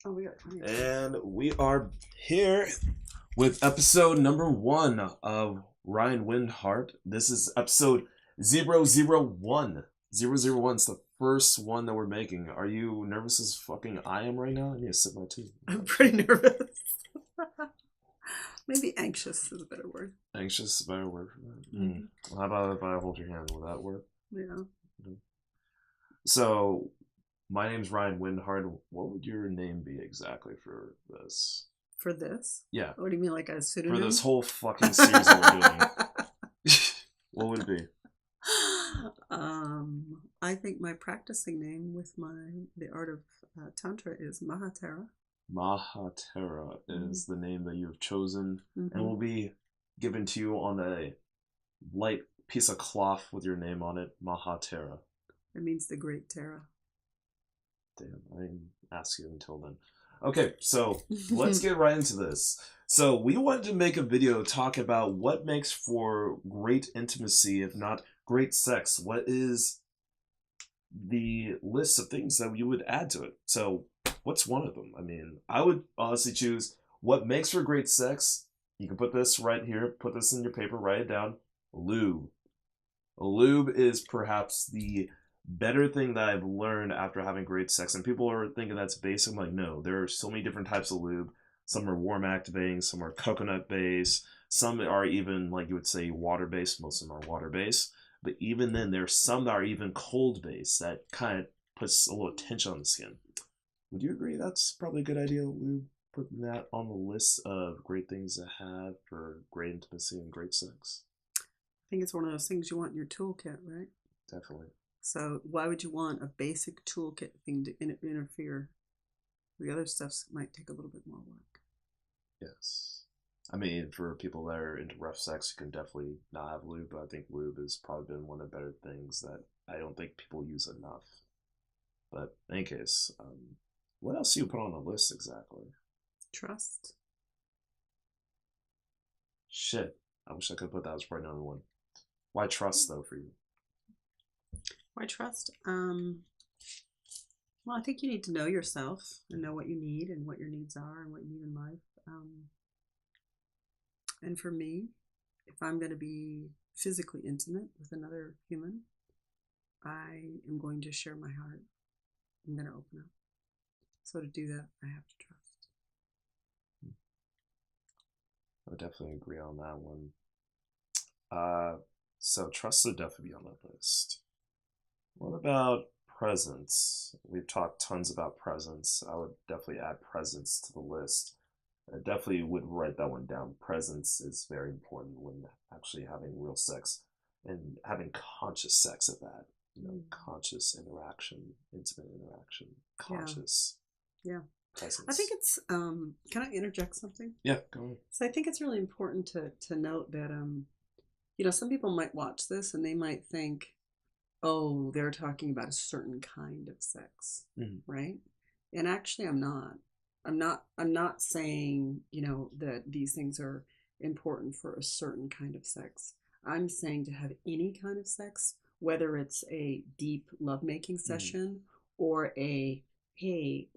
Oh, we got 20. And we are here with episode number 1 of Ryan Windheart. This is episode 001. 001 is the first one that we're making. Are you nervous as fucking I am right now? I need to sip my tea. I'm pretty nervous. Maybe anxious is a better word. Anxious is a better word for that. How about if I hold your hand? Will that work? Yeah. So, my name's Ryan Windhart. What would your name be exactly for this? For this? Yeah, What do you mean, like a for pseudonym? this whole fucking series that we're doing. What would it be? I think my practicing name with the art of Tantra is Mahatera. Mahatera Mm-hmm. is the name that you have chosen and Mm-hmm. will be given to you on a light piece of cloth with your name on it. Mahatera. It means the Great Tara. Damn, I didn't ask you until then. Okay, so let's get right into this. So we wanted to make a video talk about what makes for great intimacy, if not great sex. What is the list of things that you would add to it? So what's one of them? I mean, I would honestly choose what makes for great sex. You can put this right here, put this in your paper, write it down. Lube. A lube is perhaps the better thing that I've learned after having great sex. And people are thinking that's basic. I'm like, no, there are so many different types of lube. Some are warm activating, some are coconut based, some are even, like you would say, water based. Most of them are water based. But even then, there's some that are even cold based that kind of puts a little tension on the skin. Would you agree that's probably a good idea, lube? Putting that on the list of great things to have for great intimacy and great sex? I think it's one of those things you want in your toolkit, right? Definitely. So why would you want a basic toolkit thing to interfere? The other stuff might take a little bit more work. Yes. I mean, for people that are into rough sex, you can definitely not have lube, but I think lube has probably been one of the better things that I don't think people use enough. But in any case, what else do you put on the list exactly? Trust. Shit. I wish I could put that as probably another one. Why trust, though, for you? Why trust? Well, I think you need to know yourself and know what you need and what your needs are and what you need in life. And for me, if I'm going to be physically intimate with another human, I am going to share my heart. I'm going to open up. So to do that, I have to trust. I would definitely agree on that one. So trust would definitely be on that list. What about presence? We've talked tons about presence. I would definitely add presence to the list. I definitely would write that one down. Presence is very important when actually having real sex and having conscious sex at that. You know, conscious interaction, intimate interaction, conscious Yeah. presence. I think it's can I interject something? Yeah, go ahead. So I think it's really important to note that some people might watch this and they might think, oh, they're talking about a certain kind of sex, right? And actually I'm not. I'm not saying, that these things are important for a certain kind of sex. I'm saying to have any kind of sex, whether it's a deep lovemaking session or a hey,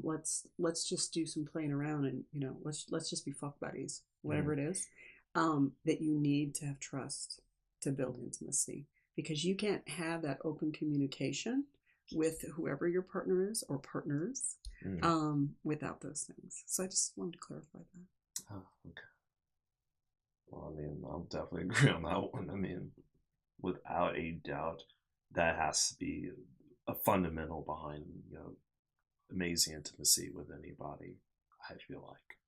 let's just do some playing around and let's just be fuck buddies, whatever it is, that you need to have trust to build intimacy because you can't have that open communication with whoever your partner is or partners without those things. So I just wanted to clarify that. Oh, okay. Well, I mean, I'll definitely agree on that one. I mean, without a doubt, that has to be a fundamental behind, amazing intimacy with anybody, I feel like.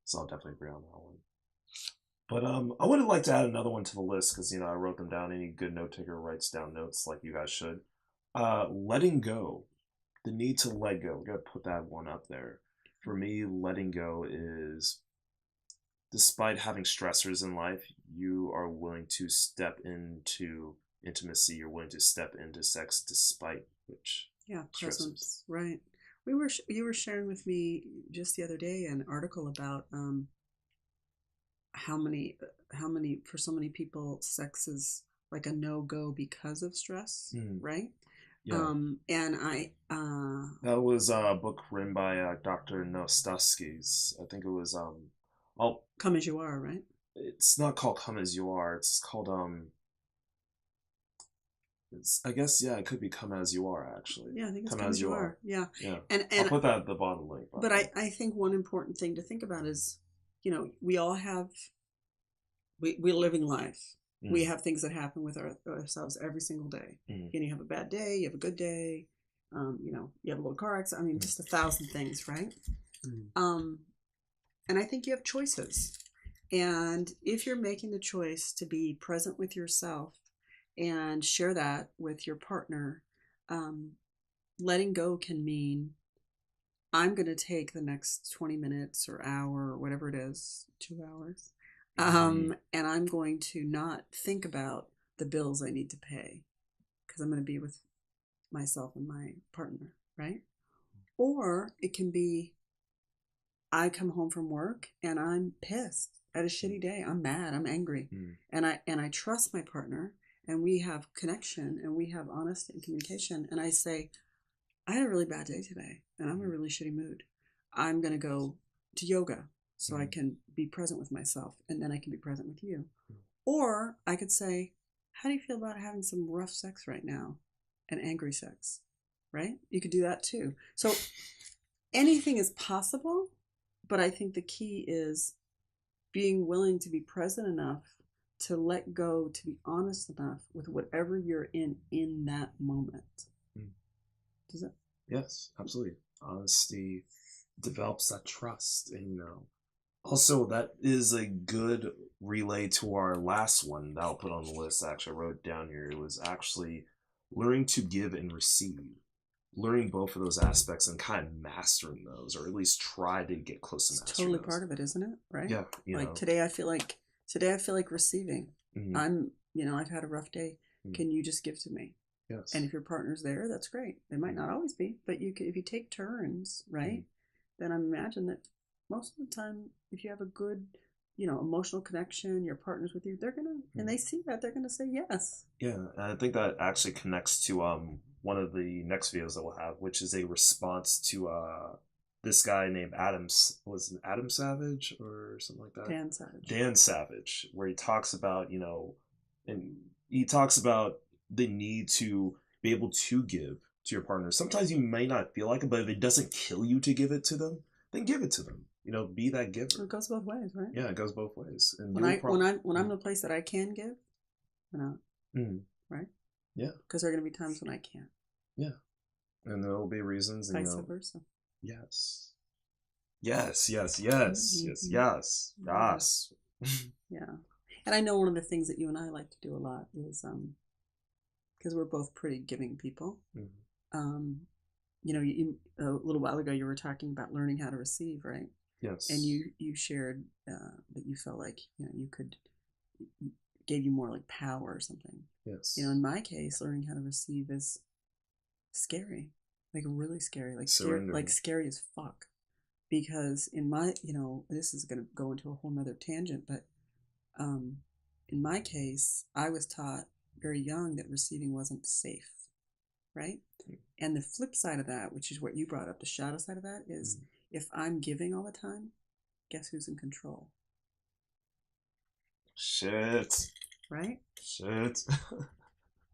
So I'll definitely agree on that one. But I would like to add another one to the list because I wrote them down. Any good note taker writes down notes like you guys should. Letting go, the need to let go. We gotta put that one up there. For me, letting go is, despite having stressors in life, you are willing to step into intimacy. You're willing to step into sex despite which Presence, right? You were sharing with me just the other day an article about how many for so many people sex is like a no-go because of stress, right? Yeah. And That was a book written by Dr. Nostoskis. I think it was oh, Come As You Are, right? it's not called Come As You Are. It's called it's, I guess, yeah, it could be Come As You Are, actually. Yeah, I think it's Come Come As As You You Are. Are. Yeah. Yeah. And I'll and put that at the bottom link, by but the way. I think one important thing to think about is, we all have we're living life. We Mm, have things that happen with ourselves every single day. mm, You have a bad day, you have a good day, you have a little car accident. I mean, mm, just 1,000 things, right? mm, Um, and I think you have choices. And if you're making the choice to be present with yourself and share that with your partner, um, letting go can mean I'm going to take the next 20 minutes or hour or whatever it is, 2 hours, mm, and I'm going to not think about the bills I need to pay because I'm going to be with myself and my partner, right? Or it can be I come home from work and I'm pissed at a shitty day. I'm mad, I'm angry. mm, And I trust my partner and we have connection and we have honesty and communication and I say, I had a really bad day today and I'm in a really shitty mood. I'm going to go to yoga so I mm, can be present with myself and then I can be present with you. Or I could say, how do you feel about having some rough sex right now and angry sex? Right? You could do that too. So anything is possible, but I think the key is being willing to be present enough to let go, to be honest enough with whatever you're in that moment. mm. Does it? Yes, absolutely. Honesty develops that trust, and also that is a good relay to our last one that I'll put on the list. Actually, I wrote down here. It was actually learning to give and receive, learning both of those aspects and kind of mastering those, or at least try to get close to It's mastering totally those. part of it, isn't it? Right? Yeah, Like today I feel like receiving. mm-hmm, I've had a rough day. mm-hmm, Can you just give to me? And yes, if your partner's there, that's great. They might not always be, but if you take turns, mm-hmm, right? Then I imagine that most of the time, if you have a good, emotional connection, your partner's with you, and they see that, they're gonna say yes. yeah. And I think that actually connects to one of the next videos that we'll have, which is a response to this guy named Adams, was it Adam Savage or something like that? Dan Savage. Dan Savage, where he talks about, and he talks about the need to be able to give to your partner. Sometimes you may not feel like it, but if it doesn't kill you to give it to them, then give it to them. Be that giver. It goes both ways, right? Yeah, it goes both ways, and When you'll I when probably. I'm when I'm in a place that I can give, you know, Mm, right? yeah, Because there are gonna be times when I can't. yeah, and there will be reasons, and Vice versa. yes, yes, yes, yes, yes, Mm-hmm. yes, Yeah. yes. Yeah. And I know one of the things that you and I like to do a lot is because we're both pretty giving people. Mhm. Um, a little while ago you were talking about learning how to receive, right? And Yes, you shared that you felt like you could gave you more like power or something. yes. In my case, learning how to receive is scary, like really scary, like Surrendering. scary as fuck. Because in my, this is going to go into a whole nother tangent, but um, in my case, I was taught very young that receiving wasn't safe, right? And the flip side of that, which is what you brought up, the shadow side of that, is Mm. if I'm giving all the time, guess who's in control, Shit. right? Shit.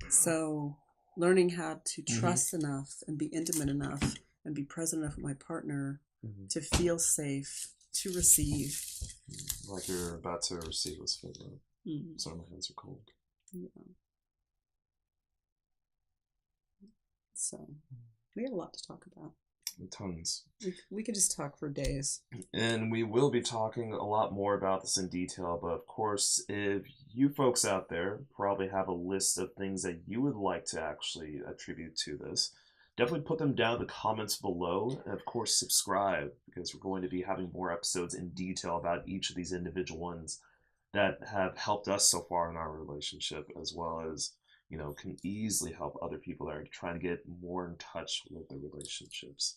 So learning how to Hmm. trust enough and be intimate enough and be present enough with my partner Hmm. to feel safe, to receive. Like you're about to receive this food. Mm, Sorry, my hands are cold. yeah. So we have a lot to talk about. Tons. We could just talk for days. And we will be talking a lot more about this in detail, but of course, if you folks out there probably have a list of things that you would like to actually attribute to this, definitely put them down in the comments below. And of course, subscribe because we're going to be having more episodes in detail about each of these individual ones that have helped us so far in our relationship, as well as, can easily help other people that are trying to get more in touch with their relationships.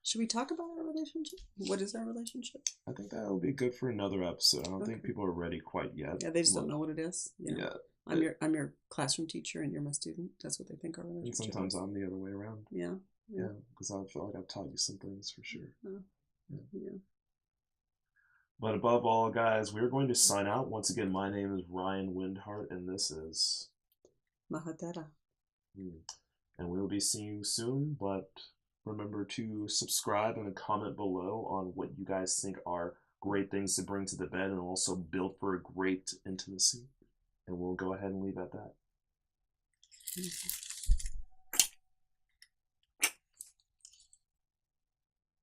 Should we talk about our relationship? What is our relationship? I think that would be good for another episode. I don't think Okay. people are ready quite yet. Yeah, they just don't know what it is. You know, Yeah. I'm your classroom teacher and you're my student. That's what they think our And relationship sometimes is. I'm the other way around. Yeah. Yeah, because I feel like I've taught you some things for sure. Yeah. Yeah. But above all, guys, we're going to sign out. Once again, my name is Ryan Windheart, and this is Mahadera. And we'll be seeing you soon, but remember to subscribe and comment below on what you guys think are great things to bring to the bed and also build for a great intimacy. And we'll go ahead and leave at that.